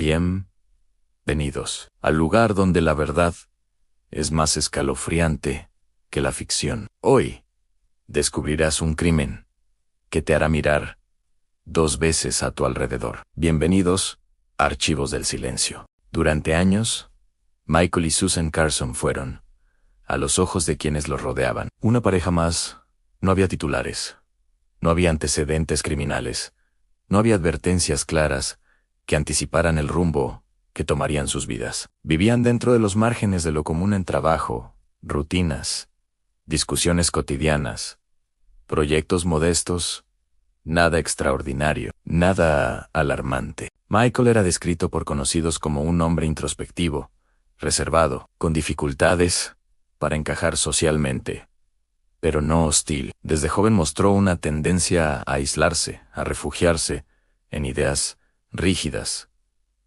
Bienvenidos al lugar donde la verdad es más escalofriante que la ficción. Hoy descubrirás un crimen que te hará mirar 2 veces a tu alrededor. Bienvenidos a Archivos del Silencio. Durante años, Michael y Susan Carson fueron, a los ojos de quienes los rodeaban, una pareja más. No había titulares, no había antecedentes criminales, no había advertencias claras que anticiparan el rumbo que tomarían sus vidas. Vivían dentro de los márgenes de lo común en trabajo, rutinas, discusiones cotidianas, proyectos modestos, nada extraordinario, nada alarmante. Michael era descrito por conocidos como un hombre introspectivo, reservado, con dificultades para encajar socialmente, pero no hostil. Desde joven mostró una tendencia a aislarse, a refugiarse en ideas rígidas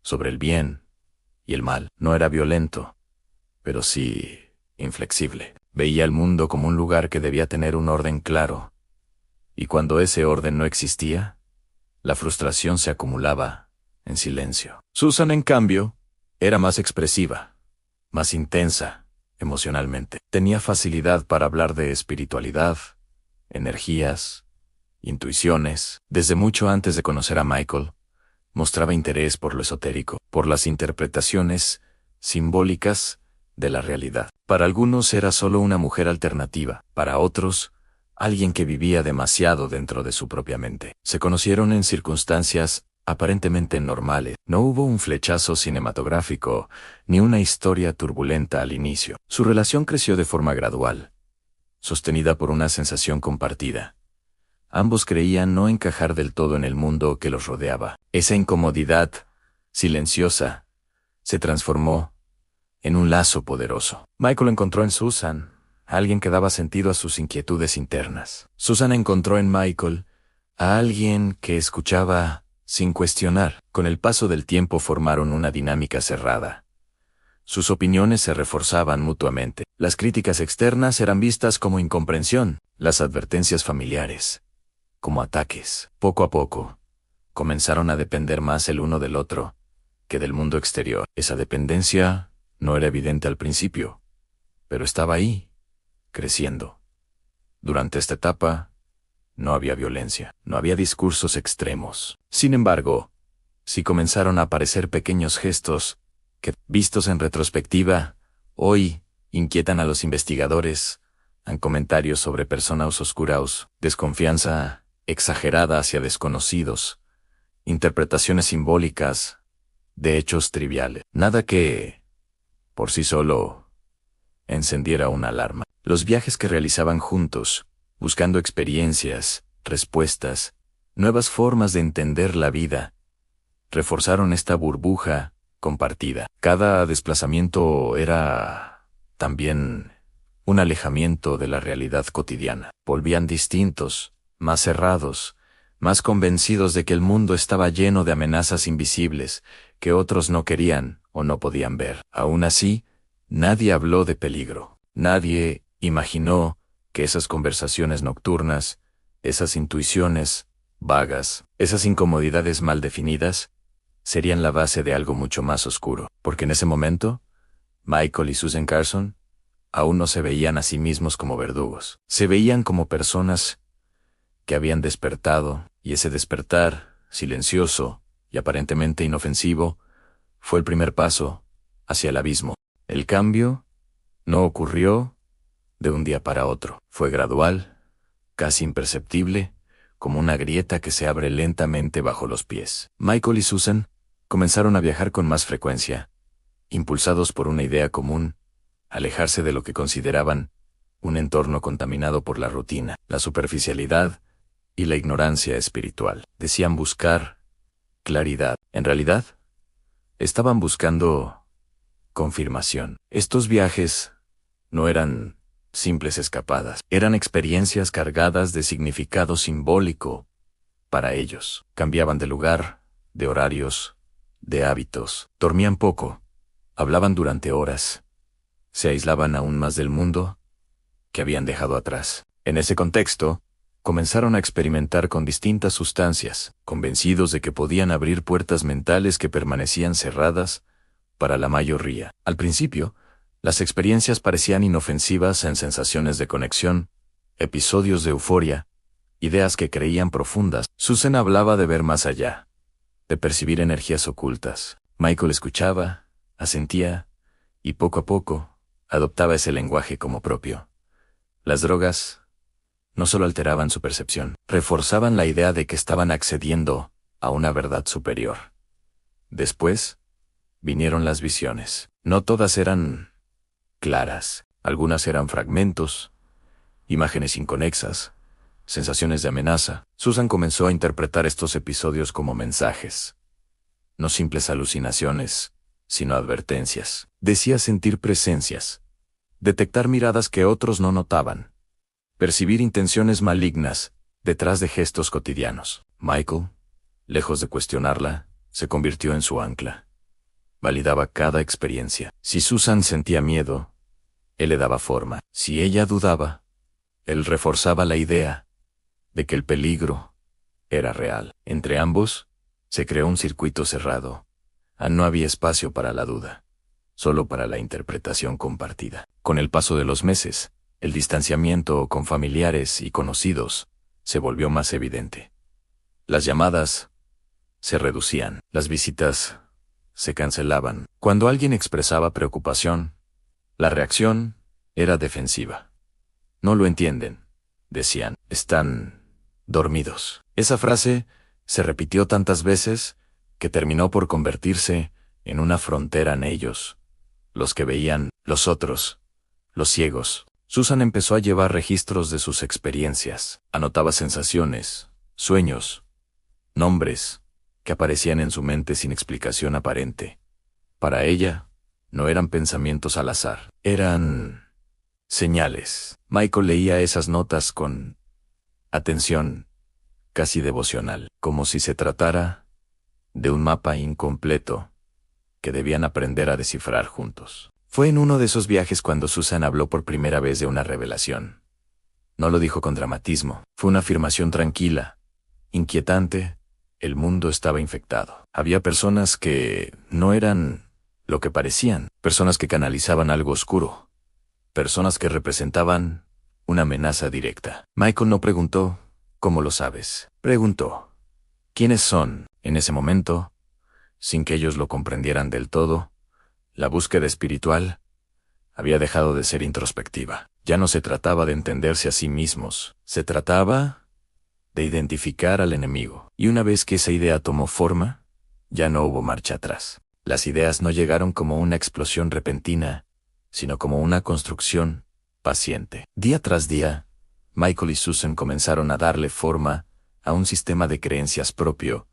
sobre el bien y el mal. No era violento, pero sí inflexible. Veía el mundo como un lugar que debía tener un orden claro, y cuando ese orden no existía, la frustración se acumulaba en silencio. Susan, en cambio, era más expresiva, más intensa emocionalmente. Tenía facilidad para hablar de espiritualidad, energías, intuiciones. Desde mucho antes de conocer a Michael, mostraba interés por lo esotérico, por las interpretaciones simbólicas de la realidad. Para algunos era solo una mujer alternativa, para otros, alguien que vivía demasiado dentro de su propia mente. Se conocieron en circunstancias aparentemente normales. No hubo un flechazo cinematográfico, ni una historia turbulenta al inicio. Su relación creció de forma gradual, sostenida por una sensación compartida. Ambos creían no encajar del todo en el mundo que los rodeaba. Esa incomodidad, silenciosa, se transformó en un lazo poderoso. Michael encontró en Susan alguien que daba sentido a sus inquietudes internas. Susan encontró en Michael a alguien que escuchaba sin cuestionar. Con el paso del tiempo formaron una dinámica cerrada. Sus opiniones se reforzaban mutuamente. Las críticas externas eran vistas como incomprensión, las advertencias familiares como ataques. Poco a poco, comenzaron a depender más el uno del otro que del mundo exterior. Esa dependencia no era evidente al principio, pero estaba ahí, creciendo. Durante esta etapa, no había violencia, no había discursos extremos. Sin embargo, sí comenzaron a aparecer pequeños gestos que, vistos en retrospectiva, hoy inquietan a los investigadores. Han comentarios sobre personas oscuras, desconfianza exagerada hacia desconocidos, interpretaciones simbólicas de hechos triviales. Nada que, por sí solo, encendiera una alarma. Los viajes que realizaban juntos, buscando experiencias, respuestas, nuevas formas de entender la vida, reforzaron esta burbuja compartida. Cada desplazamiento era también un alejamiento de la realidad cotidiana. Volvían distintos, más cerrados, más convencidos de que el mundo estaba lleno de amenazas invisibles que otros no querían o no podían ver. Aún así, nadie habló de peligro. Nadie imaginó que esas conversaciones nocturnas, esas intuiciones vagas, esas incomodidades mal definidas, serían la base de algo mucho más oscuro. Porque en ese momento, Michael y Susan Carson aún no se veían a sí mismos como verdugos. Se veían como personas que habían despertado, y ese despertar, silencioso y aparentemente inofensivo, fue el primer paso hacia el abismo. El cambio no ocurrió de un día para otro. Fue gradual, casi imperceptible, como una grieta que se abre lentamente bajo los pies. Michael y Susan comenzaron a viajar con más frecuencia, impulsados por una idea común: alejarse de lo que consideraban un entorno contaminado por la rutina, la superficialidad y la ignorancia espiritual. Decían buscar claridad. En realidad, estaban buscando confirmación. Estos viajes no eran simples escapadas, eran experiencias cargadas de significado simbólico para ellos. Cambiaban de lugar, de horarios, de hábitos, dormían poco, hablaban durante horas, se aislaban aún más del mundo que habían dejado atrás. En ese contexto, comenzaron a experimentar con distintas sustancias, convencidos de que podían abrir puertas mentales que permanecían cerradas para la mayoría. Al principio, las experiencias parecían inofensivas en sensaciones de conexión, episodios de euforia, ideas que creían profundas. Susan hablaba de ver más allá, de percibir energías ocultas. Michael escuchaba, asentía, y poco a poco, adoptaba ese lenguaje como propio. Las drogas no solo alteraban su percepción, reforzaban la idea de que estaban accediendo a una verdad superior. Después, vinieron las visiones. No todas eran claras, algunas eran fragmentos, imágenes inconexas, sensaciones de amenaza. Susan comenzó a interpretar estos episodios como mensajes, no simples alucinaciones, sino advertencias. Decía sentir presencias, detectar miradas que otros no notaban, percibir intenciones malignas detrás de gestos cotidianos. Michael, lejos de cuestionarla, se convirtió en su ancla. Validaba cada experiencia. Si Susan sentía miedo, él le daba forma. Si ella dudaba, él reforzaba la idea de que el peligro era real. Entre ambos, se creó un circuito cerrado. No había espacio para la duda, solo para la interpretación compartida. Con el paso de los meses, el distanciamiento con familiares y conocidos se volvió más evidente. Las llamadas se reducían, las visitas se cancelaban. Cuando alguien expresaba preocupación, la reacción era defensiva. No lo entienden, decían, están dormidos. Esa frase se repitió tantas veces que terminó por convertirse en una frontera en ellos, los que veían, los otros, los ciegos. Susan empezó a llevar registros de sus experiencias, anotaba sensaciones, sueños, nombres, que aparecían en su mente sin explicación aparente. Para ella, no eran pensamientos al azar, eran señales. Michael leía esas notas con atención casi devocional, como si se tratara de un mapa incompleto que debían aprender a descifrar juntos. Fue en uno de esos viajes cuando Susan habló por primera vez de una revelación. No lo dijo con dramatismo, fue una afirmación tranquila, inquietante. El mundo estaba infectado. Había personas que no eran lo que parecían, personas que canalizaban algo oscuro, personas que representaban una amenaza directa. Michael no preguntó, ¿cómo lo sabes? Preguntó, ¿quiénes son? En ese momento, sin que ellos lo comprendieran del todo, la búsqueda espiritual había dejado de ser introspectiva. Ya no se trataba de entenderse a sí mismos, se trataba de identificar al enemigo. Y una vez que esa idea tomó forma, ya no hubo marcha atrás. Las ideas no llegaron como una explosión repentina, sino como una construcción paciente. Día tras día, Michael y Susan comenzaron a darle forma a un sistema de creencias propio,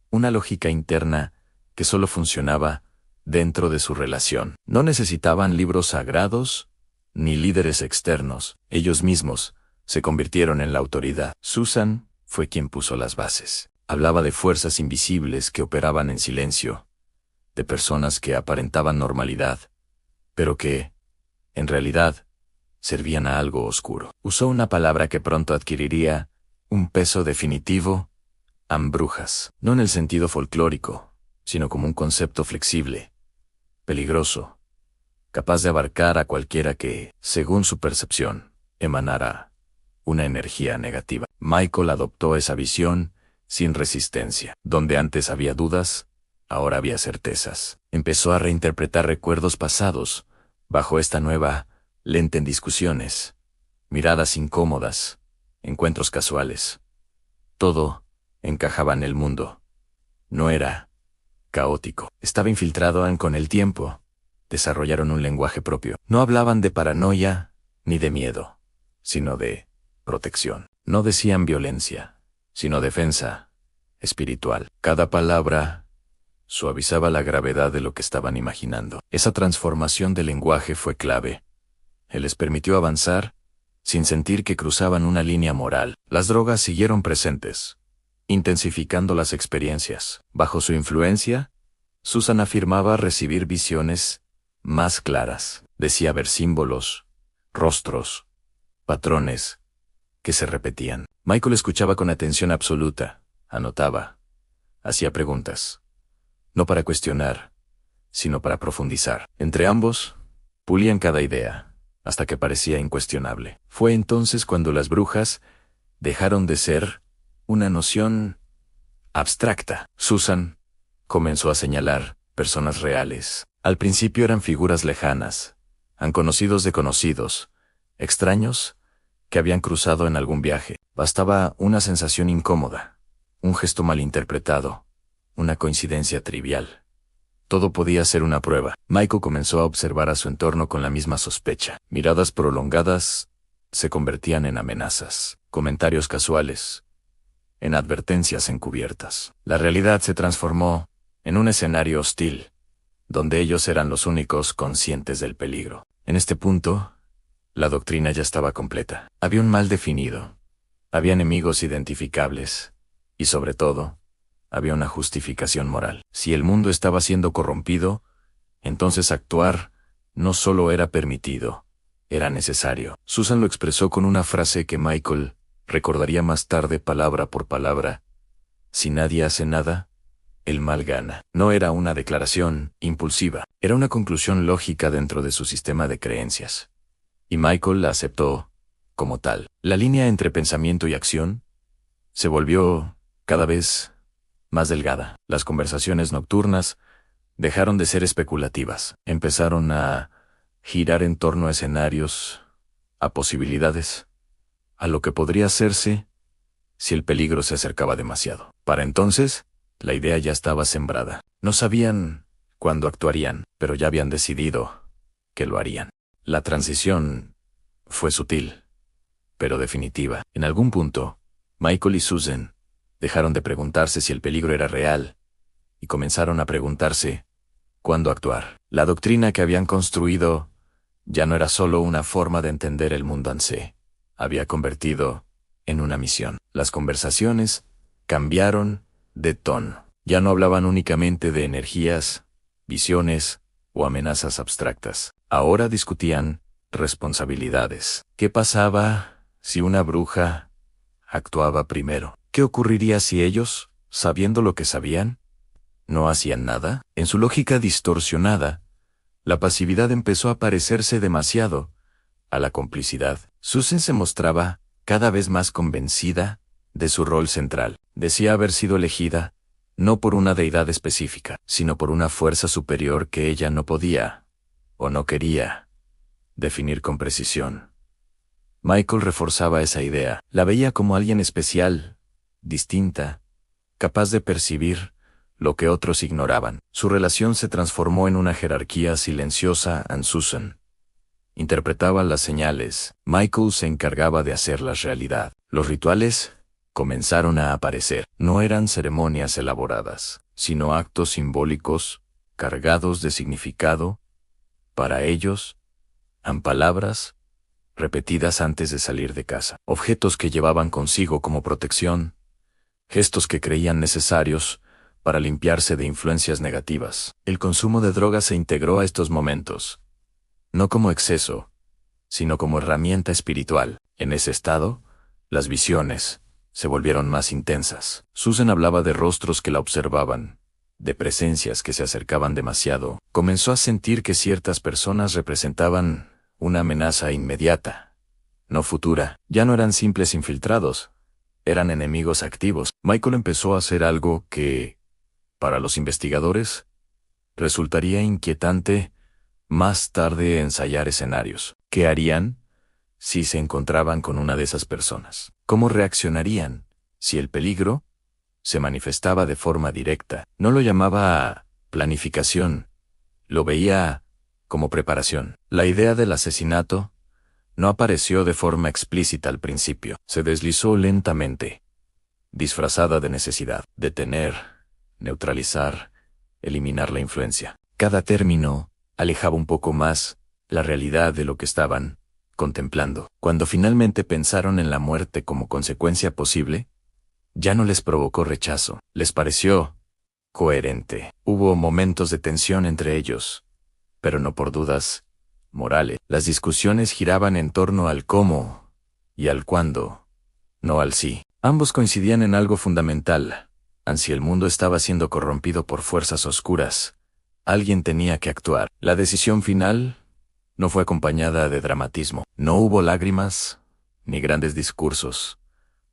una lógica interna que solo funcionaba dentro de su relación. No necesitaban libros sagrados ni líderes externos. Ellos mismos se convirtieron en la autoridad. Susan fue quien puso las bases. Hablaba de fuerzas invisibles que operaban en silencio, de personas que aparentaban normalidad, pero que, en realidad, servían a algo oscuro. Usó una palabra que pronto adquiriría un peso definitivo: brujas. No en el sentido folclórico, sino como un concepto flexible, peligroso, capaz de abarcar a cualquiera que, según su percepción, emanara una energía negativa. Michael adoptó esa visión sin resistencia. Donde antes había dudas, ahora había certezas. Empezó a reinterpretar recuerdos pasados bajo esta nueva lente en discusiones, miradas incómodas, encuentros casuales. Todo encajaba en el mundo. No era caótico. Estaba infiltrado con el tiempo. Desarrollaron un lenguaje propio. No hablaban de paranoia ni de miedo, sino de protección. No decían violencia, sino defensa espiritual. Cada palabra suavizaba la gravedad de lo que estaban imaginando. Esa transformación del lenguaje fue clave. Él les permitió avanzar sin sentir que cruzaban una línea moral. Las drogas siguieron presentes, intensificando las experiencias. Bajo su influencia, Susan afirmaba recibir visiones más claras. Decía ver símbolos, rostros, patrones que se repetían. Michael escuchaba con atención absoluta, anotaba, hacía preguntas. No para cuestionar, sino para profundizar. Entre ambos, pulían cada idea, hasta que parecía incuestionable. Fue entonces cuando las brujas dejaron de ser una noción abstracta. Susan comenzó a señalar personas reales. Al principio eran figuras lejanas, conocidos de conocidos, extraños que habían cruzado en algún viaje. Bastaba una sensación incómoda, un gesto malinterpretado, una coincidencia trivial. Todo podía ser una prueba. Michael comenzó a observar a su entorno con la misma sospecha. Miradas prolongadas se convertían en amenazas, comentarios casuales, en advertencias encubiertas. La realidad se transformó en un escenario hostil, donde ellos eran los únicos conscientes del peligro. En este punto, la doctrina ya estaba completa. Había un mal definido, había enemigos identificables, y sobre todo, había una justificación moral. Si el mundo estaba siendo corrompido, entonces actuar no solo era permitido, era necesario. Susan lo expresó con una frase que Michael recordaría más tarde palabra por palabra: si nadie hace nada, el mal gana. No era una declaración impulsiva, era una conclusión lógica dentro de su sistema de creencias. Y Michael la aceptó como tal. La línea entre pensamiento y acción se volvió cada vez más delgada. Las conversaciones nocturnas dejaron de ser especulativas. Empezaron a girar en torno a escenarios, a posibilidades, a lo que podría hacerse si el peligro se acercaba demasiado. Para entonces, la idea ya estaba sembrada. No sabían cuándo actuarían, pero ya habían decidido que lo harían. La transición fue sutil, pero definitiva. En algún punto, Michael y Susan dejaron de preguntarse si el peligro era real y comenzaron a preguntarse cuándo actuar. La doctrina que habían construido ya no era solo una forma de entender el mundo en sí, había convertido en una misión. Las conversaciones cambiaron de tono. Ya no hablaban únicamente de energías, visiones o amenazas abstractas. Ahora discutían responsabilidades. ¿Qué pasaba si una bruja actuaba primero? ¿Qué ocurriría si ellos, sabiendo lo que sabían, no hacían nada? En su lógica distorsionada, la pasividad empezó a parecerse demasiado a la complicidad. Susan se mostraba cada vez más convencida de su rol central. Decía haber sido elegida no por una deidad específica, sino por una fuerza superior que ella no podía, o no quería, definir con precisión. Michael reforzaba esa idea. La veía como alguien especial, distinta, capaz de percibir lo que otros ignoraban. Su relación se transformó en una jerarquía silenciosa en Susan. Interpretaba las señales. Michael se encargaba de hacerlas realidad. Los rituales comenzaron a aparecer. No eran ceremonias elaboradas, sino actos simbólicos, cargados de significado. Para ellos, eran palabras repetidas antes de salir de casa, objetos que llevaban consigo como protección, gestos que creían necesarios para limpiarse de influencias negativas. El consumo de drogas se integró a estos momentos, no como exceso, sino como herramienta espiritual. En ese estado, las visiones se volvieron más intensas. Susan hablaba de rostros que la observaban, de presencias que se acercaban demasiado. Comenzó a sentir que ciertas personas representaban una amenaza inmediata, no futura. Ya no eran simples infiltrados, eran enemigos activos. Michael empezó a hacer algo que, para los investigadores, resultaría inquietante: más tarde ensayar escenarios. ¿Qué harían si se encontraban con una de esas personas? ¿Cómo reaccionarían si el peligro se manifestaba de forma directa? No lo llamaba planificación, lo veía como preparación. La idea del asesinato no apareció de forma explícita al principio. Se deslizó lentamente, disfrazada de necesidad. Detener, neutralizar, eliminar la influencia. Cada término alejaba un poco más la realidad de lo que estaban contemplando. Cuando finalmente pensaron en la muerte como consecuencia posible, ya no les provocó rechazo, les pareció coherente. Hubo momentos de tensión entre ellos, pero no por dudas morales. Las discusiones giraban en torno al cómo y al cuándo, no al sí. Ambos coincidían en algo fundamental. Si el mundo estaba siendo corrompido por fuerzas oscuras, alguien tenía que actuar. La decisión final no fue acompañada de dramatismo. No hubo lágrimas ni grandes discursos.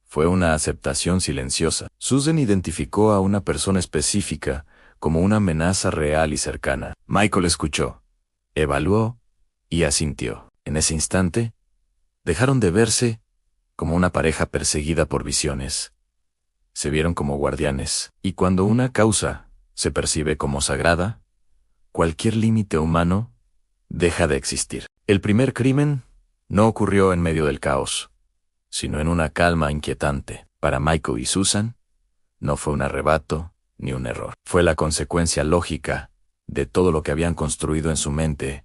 Fue una aceptación silenciosa. Susan identificó a una persona específica como una amenaza real y cercana. Michael escuchó, evaluó y asintió. En ese instante, dejaron de verse como una pareja perseguida por visiones. Se vieron como guardianes, y cuando una causa se percibe como sagrada, cualquier límite humano deja de existir. El primer crimen no ocurrió en medio del caos, sino en una calma inquietante. Para Michael y Susan, no fue un arrebato ni un error. Fue la consecuencia lógica de todo lo que habían construido en su mente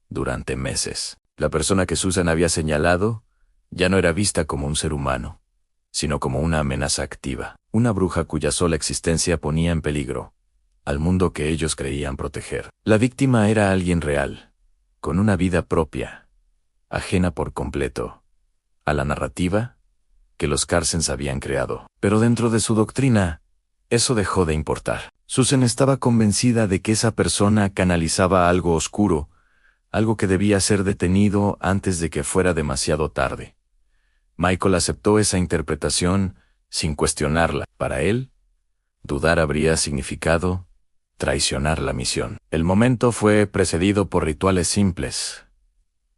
durante meses. La persona que Susan había señalado ya no era vista como un ser humano, sino como una amenaza activa, una bruja cuya sola existencia ponía en peligro al mundo que ellos creían proteger. La víctima era alguien real, con una vida propia, ajena por completo a la narrativa que los Carsens habían creado. Pero dentro de su doctrina, eso dejó de importar. Susan estaba convencida de que esa persona canalizaba algo oscuro, algo que debía ser detenido antes de que fuera demasiado tarde. Michael aceptó esa interpretación sin cuestionarla. Para él, dudar habría significado traicionar la misión. El momento fue precedido por rituales simples,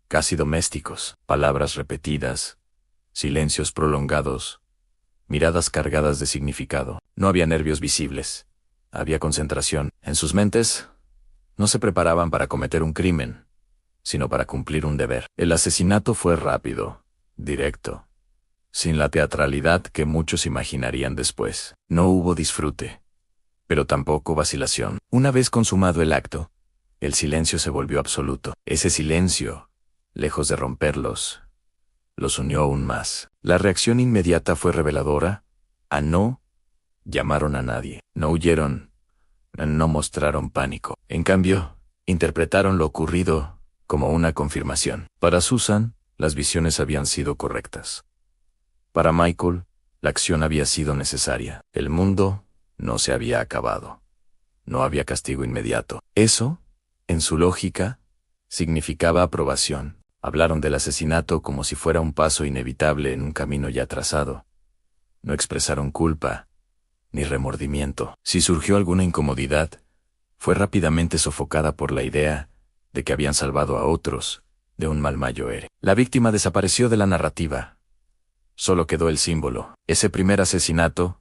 casi domésticos, palabras repetidas, silencios prolongados, miradas cargadas de significado. No había nervios visibles, había concentración. En sus mentes, no se preparaban para cometer un crimen, sino para cumplir un deber. El asesinato fue rápido, directo, sin la teatralidad que muchos imaginarían después. No hubo disfrute, pero tampoco vacilación. Una vez consumado el acto, el silencio se volvió absoluto. Ese silencio, lejos de romperlos, los unió aún más. La reacción inmediata fue reveladora. No llamaron a nadie, no huyeron, no mostraron pánico. En cambio, interpretaron lo ocurrido como una confirmación. Para Susan, las visiones habían sido correctas. Para Michael, la acción había sido necesaria. El mundo no se había acabado. No había castigo inmediato. Eso, en su lógica, significaba aprobación. Hablaron del asesinato como si fuera un paso inevitable en un camino ya trazado. No expresaron culpa ni remordimiento. Si surgió alguna incomodidad, fue rápidamente sofocada por la idea de que habían salvado a otros de un mal mayor. La víctima desapareció de la narrativa. Solo quedó el símbolo. Ese primer asesinato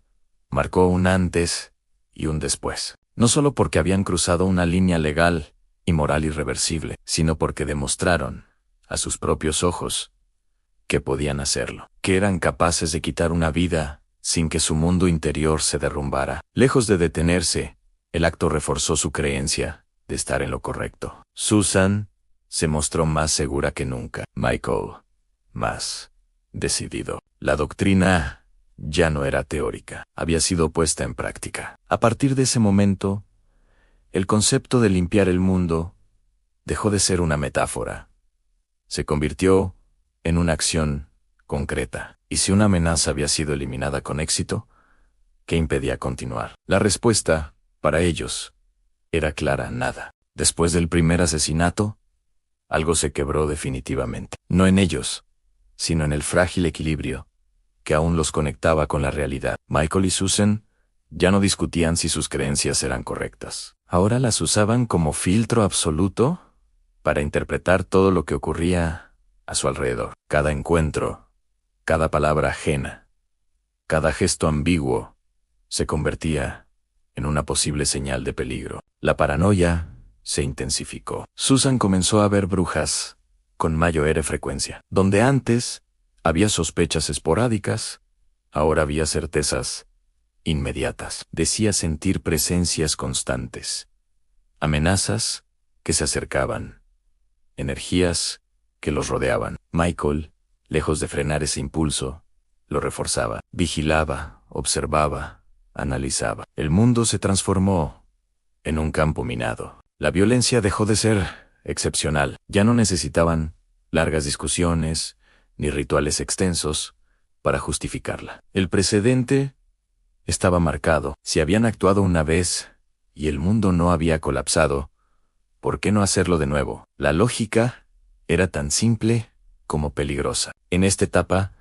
marcó un antes y un después. No solo porque habían cruzado una línea legal y moral irreversible, sino porque demostraron, a sus propios ojos, que podían hacerlo, que eran capaces de quitar una vida sin que su mundo interior se derrumbara. Lejos de detenerse, el acto reforzó su creencia de estar en lo correcto. Susan se mostró más segura que nunca. Michael, más decidido. La doctrina ya no era teórica, había sido puesta en práctica. A partir de ese momento, el concepto de limpiar el mundo dejó de ser una metáfora. Se convirtió en una acción concreta. Y si una amenaza había sido eliminada con éxito, ¿qué impedía continuar? La respuesta, para ellos, era clara: nada. Después del primer asesinato, algo se quebró definitivamente. No en ellos, sino en el frágil equilibrio que aún los conectaba con la realidad. Michael y Susan ya no discutían si sus creencias eran correctas. Ahora las usaban como filtro absoluto para interpretar todo lo que ocurría a su alrededor. Cada encuentro, cada palabra ajena, cada gesto ambiguo se convertía en una posible señal de peligro. La paranoia se intensificó. Susan comenzó a ver brujas con mayor frecuencia. Donde antes había sospechas esporádicas, ahora había certezas inmediatas. Decía sentir presencias constantes, amenazas que se acercaban, energías que los rodeaban. Michael, lejos de frenar ese impulso, lo reforzaba. Vigilaba, observaba, analizaba. El mundo se transformó en un campo minado. La violencia dejó de ser excepcional. Ya no necesitaban largas discusiones ni rituales extensos para justificarla. El precedente estaba marcado. Si habían actuado una vez y el mundo no había colapsado, ¿por qué no hacerlo de nuevo? La lógica era tan simple como peligrosa. En esta etapa,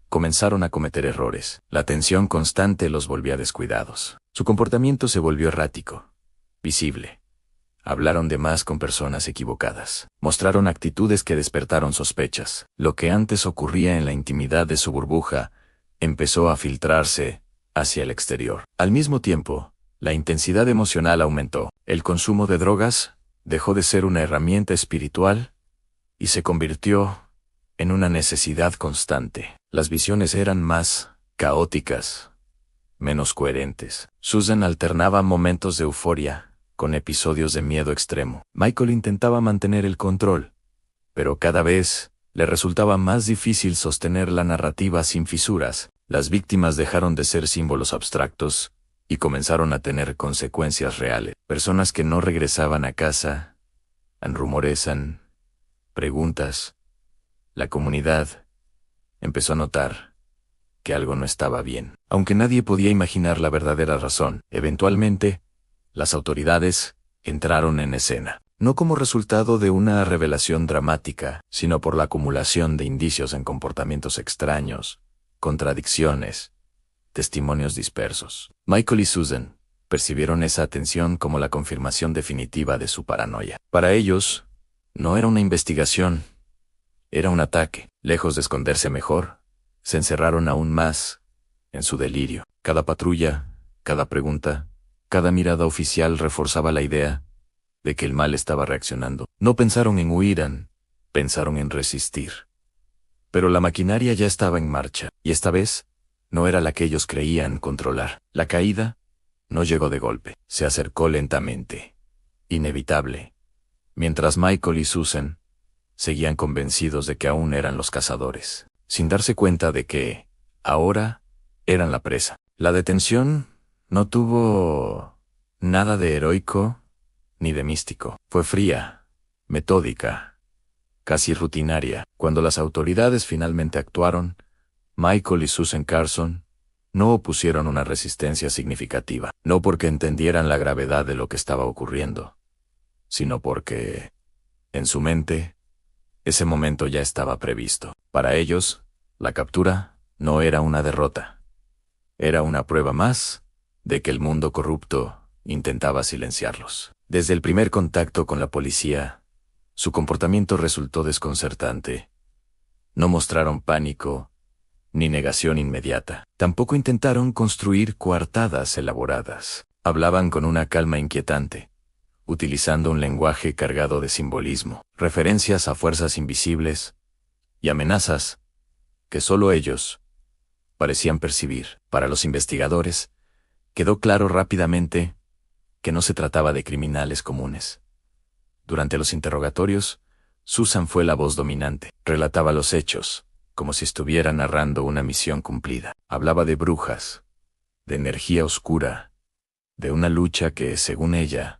comenzaron a cometer errores. La tensión constante los volvía descuidados. Su comportamiento se volvió errático, visible. Hablaron de más con personas equivocadas. Mostraron actitudes que despertaron sospechas. Lo que antes ocurría en la intimidad de su burbuja empezó a filtrarse hacia el exterior. Al mismo tiempo, la intensidad emocional aumentó. El consumo de drogas dejó de ser una herramienta espiritual y se convirtió en una necesidad constante. Las visiones eran más caóticas, menos coherentes. Susan alternaba momentos de euforia con episodios de miedo extremo. Michael intentaba mantener el control, pero cada vez le resultaba más difícil sostener la narrativa sin fisuras. Las víctimas dejaron de ser símbolos abstractos y comenzaron a tener consecuencias reales. Personas que no regresaban a casa, rumoresan, preguntas. La comunidad empezó a notar que algo no estaba bien. Aunque nadie podía imaginar la verdadera razón, eventualmente, las autoridades entraron en escena. No como resultado de una revelación dramática, sino por la acumulación de indicios en comportamientos extraños, contradicciones, testimonios dispersos. Michael y Susan percibieron esa atención como la confirmación definitiva de su paranoia. Para ellos, no era una investigación, era un ataque. Lejos de esconderse mejor, se encerraron aún más en su delirio. Cada patrulla, cada pregunta, cada mirada oficial reforzaba la idea de que el mal estaba reaccionando. No pensaron en huir, pensaron en resistir. Pero la maquinaria ya estaba en marcha, y esta vez no era la que ellos creían controlar. La caída no llegó de golpe, se acercó lentamente, inevitable, mientras Michael y Susan seguían convencidos de que aún eran los cazadores, sin darse cuenta de que, ahora, eran la presa. La detención no tuvo nada de heroico ni de místico. Fue fría, metódica, casi rutinaria. Cuando las autoridades finalmente actuaron, Michael y Susan Carson no opusieron una resistencia significativa, no porque entendieran la gravedad de lo que estaba ocurriendo, sino porque, en su mente, ese momento ya estaba previsto. Para ellos, la captura no era una derrota. Era una prueba más de que el mundo corrupto intentaba silenciarlos. Desde el primer contacto con la policía, su comportamiento resultó desconcertante. No mostraron pánico ni negación inmediata. Tampoco intentaron construir coartadas elaboradas. Hablaban con una calma inquietante, utilizando un lenguaje cargado de simbolismo, referencias a fuerzas invisibles y amenazas que solo ellos parecían percibir. Para los investigadores, quedó claro rápidamente que no se trataba de criminales comunes. Durante los interrogatorios, Susan fue la voz dominante. Relataba los hechos, como si estuviera narrando una misión cumplida. Hablaba de brujas, de energía oscura, de una lucha que, según ella,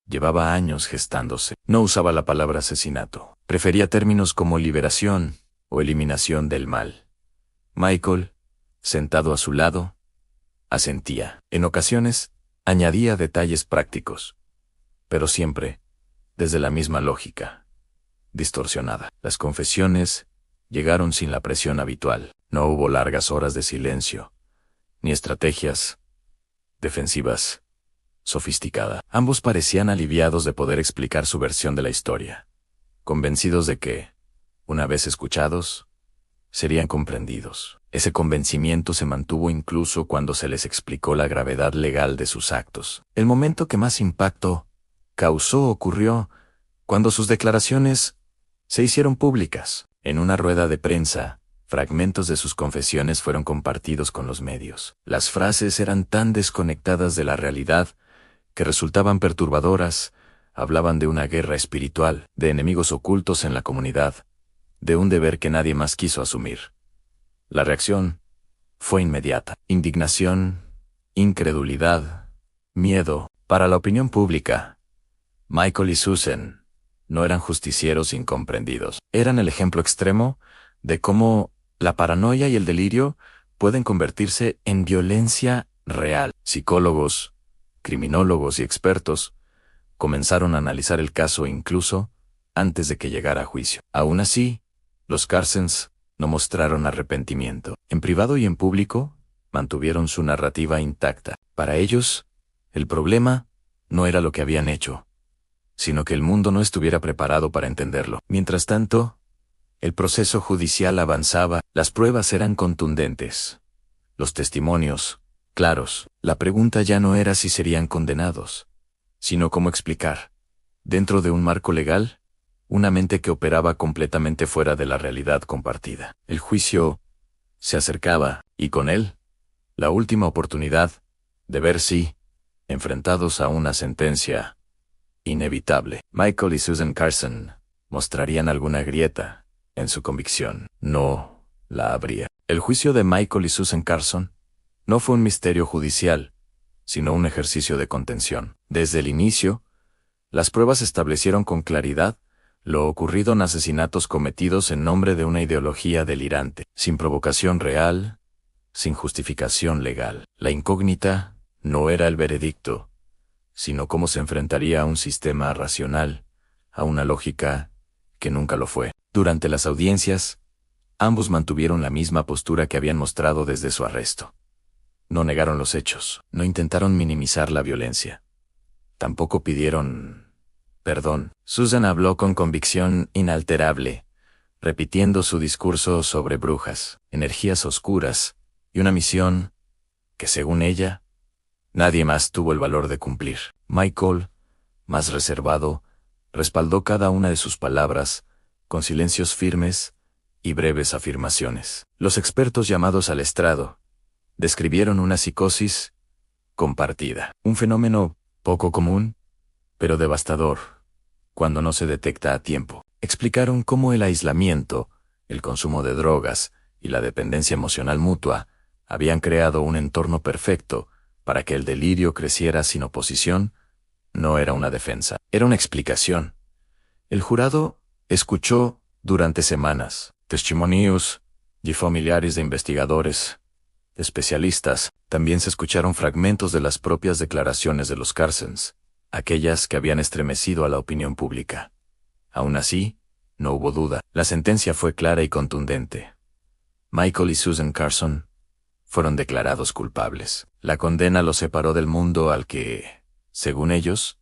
llevaba años gestándose. No usaba la palabra asesinato. Prefería términos como liberación o eliminación del mal. Michael, sentado a su lado, asentía. En ocasiones, añadía detalles prácticos, pero siempre desde la misma lógica, distorsionada. Las confesiones llegaron sin la presión habitual. No hubo largas horas de silencio, ni estrategias defensivas sofisticadas. Ambos parecían aliviados de poder explicar su versión de la historia, convencidos de que, una vez escuchados, serían comprendidos. Ese convencimiento se mantuvo incluso cuando se les explicó la gravedad legal de sus actos. El momento que más impacto causó ocurrió cuando sus declaraciones se hicieron públicas. En una rueda de prensa, fragmentos de sus confesiones fueron compartidos con los medios. Las frases eran tan desconectadas de la realidad que resultaban perturbadoras. Hablaban de una guerra espiritual, de enemigos ocultos en la comunidad, de un deber que nadie más quiso asumir. La reacción fue inmediata. Indignación, incredulidad, miedo. Para la opinión pública, Michael y Susan no eran justicieros incomprendidos. Eran el ejemplo extremo de cómo La paranoia y el delirio pueden convertirse en violencia real. Psicólogos, criminólogos y expertos comenzaron a analizar el caso incluso antes de que llegara a juicio. Aún así, los Carsons no mostraron arrepentimiento. En privado y en público, mantuvieron su narrativa intacta. Para ellos, el problema no era lo que habían hecho, sino que el mundo no estuviera preparado para entenderlo. Mientras tanto, el proceso judicial avanzaba, las pruebas eran contundentes, los testimonios claros. La pregunta ya no era si serían condenados, sino cómo explicar, dentro de un marco legal, una mente que operaba completamente fuera de la realidad compartida. El juicio se acercaba, y con él, la última oportunidad de ver si, enfrentados a una sentencia inevitable, Michael y Susan Carson mostrarían alguna grieta en su convicción. No la habría. El juicio de Michael y Susan Carson no fue un misterio judicial, sino un ejercicio de contención. Desde el inicio, las pruebas establecieron con claridad lo ocurrido en asesinatos cometidos en nombre de una ideología delirante, sin provocación real, sin justificación legal. La incógnita no era el veredicto, sino cómo se enfrentaría a un sistema racional, a una lógica que nunca lo fue. Durante las audiencias, ambos mantuvieron la misma postura que habían mostrado desde su arresto. No negaron los hechos, no intentaron minimizar la violencia. Tampoco pidieron perdón. Susan habló con convicción inalterable, repitiendo su discurso sobre brujas, energías oscuras y una misión que, según ella, nadie más tuvo el valor de cumplir. Michael, más reservado, respaldó cada una de sus palabras con silencios firmes y breves afirmaciones. Los expertos llamados al estrado describieron una psicosis compartida, un fenómeno poco común, pero devastador, cuando no se detecta a tiempo. Explicaron cómo el aislamiento, el consumo de drogas y la dependencia emocional mutua habían creado un entorno perfecto para que el delirio creciera sin oposición. No era una defensa, era una explicación. El jurado escuchó durante semanas testimonios y familiares de investigadores, especialistas. También se escucharon fragmentos de las propias declaraciones de los Carsons, aquellas que habían estremecido a la opinión pública. Aún así, no hubo duda. La sentencia fue clara y contundente. Michael y Susan Carson fueron declarados culpables. La condena los separó del mundo al que, según ellos,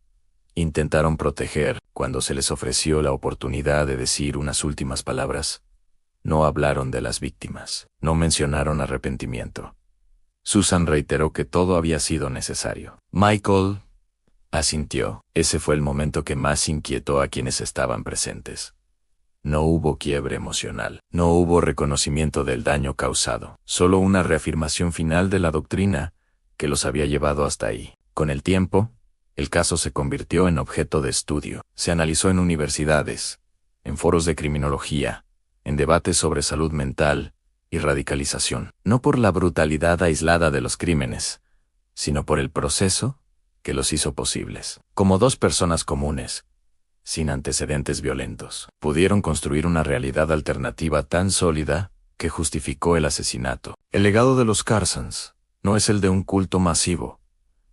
intentaron proteger. Cuando se les ofreció la oportunidad de decir unas últimas palabras, no hablaron de las víctimas, no mencionaron arrepentimiento. Susan reiteró que todo había sido necesario. Michael asintió. Ese fue el momento que más inquietó a quienes estaban presentes. No hubo quiebre emocional, no hubo reconocimiento del daño causado, solo una reafirmación final de la doctrina que los había llevado hasta ahí. Con el tiempo, el caso se convirtió en objeto de estudio. Se analizó en universidades, en foros de criminología, en debates sobre salud mental y radicalización, no por la brutalidad aislada de los crímenes, sino por el proceso que los hizo posibles. Como dos personas comunes, sin antecedentes violentos, pudieron construir una realidad alternativa tan sólida que justificó el asesinato. El legado de los Carsons no es el de un culto masivo,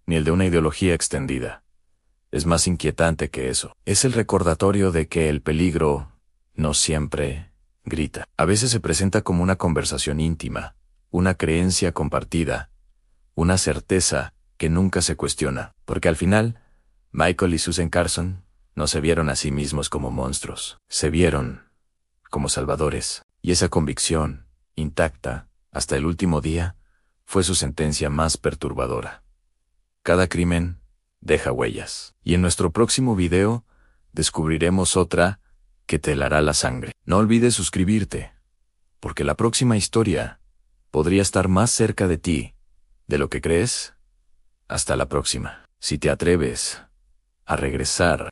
ni el de una ideología extendida. Es más inquietante que eso. Es el recordatorio de que el peligro no siempre grita. A veces se presenta como una conversación íntima, una creencia compartida, una certeza que nunca se cuestiona, porque al final, Michael y Susan Carson no se vieron a sí mismos como monstruos, se vieron como salvadores, y esa convicción, intacta hasta el último día, fue su sentencia más perturbadora. Cada crimen deja huellas, y en nuestro próximo video descubriremos otra que te helará la sangre. No olvides suscribirte, porque la próxima historia podría estar más cerca de ti de lo que crees. Hasta la próxima. Si te atreves a regresar